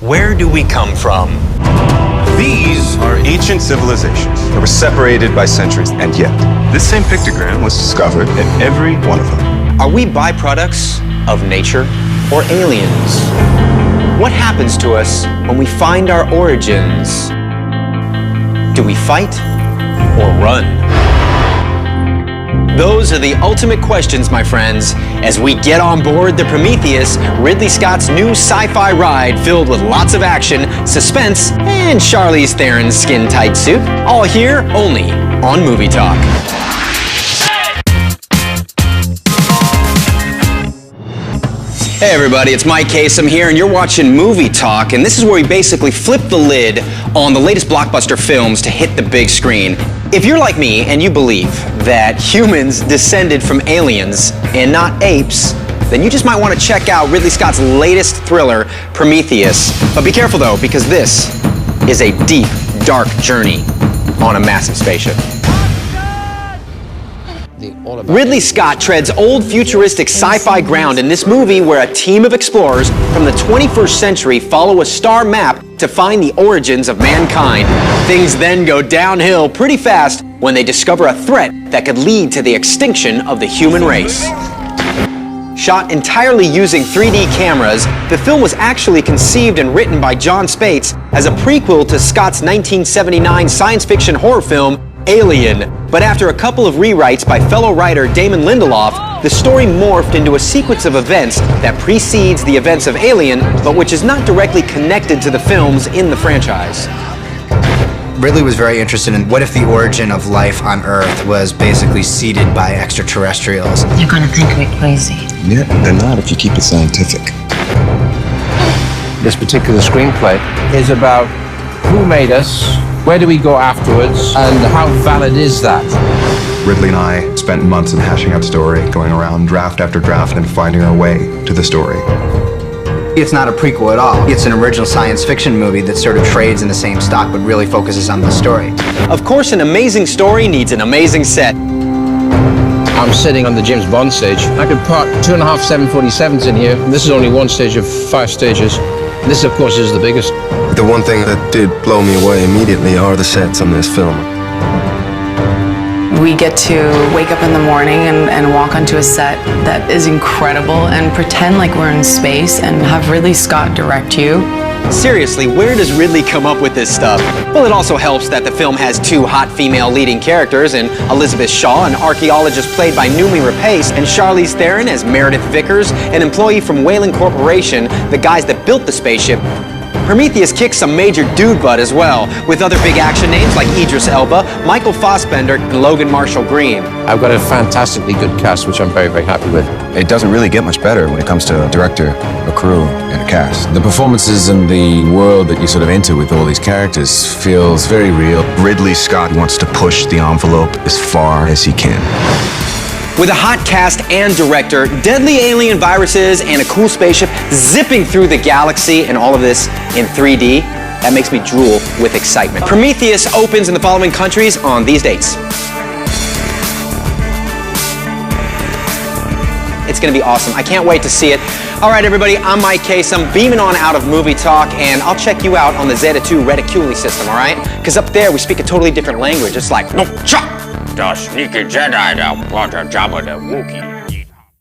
Where do we come from? These are ancient civilizations that were separated by centuries, and yet this same pictogram was discovered in every one of them. Are we byproducts of nature or aliens? What happens to us when we find our origins? Do we fight or run? Those are the ultimate questions, my friends, as we get on board the Prometheus, Ridley Scott's new sci-fi ride filled with lots of action, suspense, and Charlize Theron's skin-tight suit. All here, only on Movie Talk. Hey everybody, it's Mike Kasem here, and you're watching Movie Talk, and this is where we basically flip the lid on the latest blockbuster films to hit the big screen. If you're like me and you believe that humans descended from aliens and not apes, then you just might want to check out Ridley Scott's latest thriller, Prometheus. But be careful though, because this is a deep, dark journey on a massive spaceship. Ridley Scott treads old futuristic sci-fi ground in this movie where a team of explorers from the 21st century follow a star map to find the origins of mankind. Things then go downhill pretty fast when they discover a threat that could lead to the extinction of the human race. Shot entirely using 3D cameras, the film was actually conceived and written by John Spates as a prequel to Scott's 1979 science fiction horror film, Alien. But after a couple of rewrites by fellow writer Damon Lindelof, the story morphed into a sequence of events that precedes the events of Alien, but which is not directly connected to the films in the franchise. Ridley was very interested in what if the origin of life on Earth was basically seeded by extraterrestrials. They're gonna think we're crazy. Yeah, they're not if you keep it scientific. This particular screenplay is about who made us, where do we go afterwards, and how valid is that? Ridley and I spent months in hashing out story, going around draft after draft and finding our way to the story. It's not a prequel at all. It's an original science fiction movie that sort of trades in the same stock but really focuses on the story. Of course, an amazing story needs an amazing set. I'm sitting on the James Bond stage. I could park 2.5 747s in here. This is only one stage of 5 stages. This, of course, is the biggest. The one thing that did blow me away immediately are the sets on this film. We get to wake up in the morning and walk onto a set that is incredible and pretend like we're in space and have Ridley Scott direct you. Seriously, where does Ridley come up with this stuff? Well, it also helps that the film has 2 hot female leading characters in Elizabeth Shaw, an archaeologist played by Noomi Rapace, and Charlize Theron as Meredith Vickers, an employee from Weyland Corporation, the guys that built the spaceship. Prometheus kicks some major dude butt as well, with other big action names like Idris Elba, Michael Fassbender, and Logan Marshall Green. I've got a fantastically good cast, which I'm very, very happy with. It doesn't really get much better when it comes to a director, a crew, and a cast. The performances and the world that you sort of enter with all these characters feels very real. Ridley Scott wants to push the envelope as far as he can. With a hot cast and director, deadly alien viruses, and a cool spaceship zipping through the galaxy, and all of this in 3D, that makes me drool with excitement. Prometheus opens in the following countries on these dates. It's gonna be awesome. I can't wait to see it. All right, everybody, I'm Mike Kasem, beaming on out of Movie Talk, and I'll check you out on the Zeta 2 reticuli system, all right? Because up there, we speak a totally different language. It's like, no, chop! The sneaky Jedi, the Jabba the Wookiee.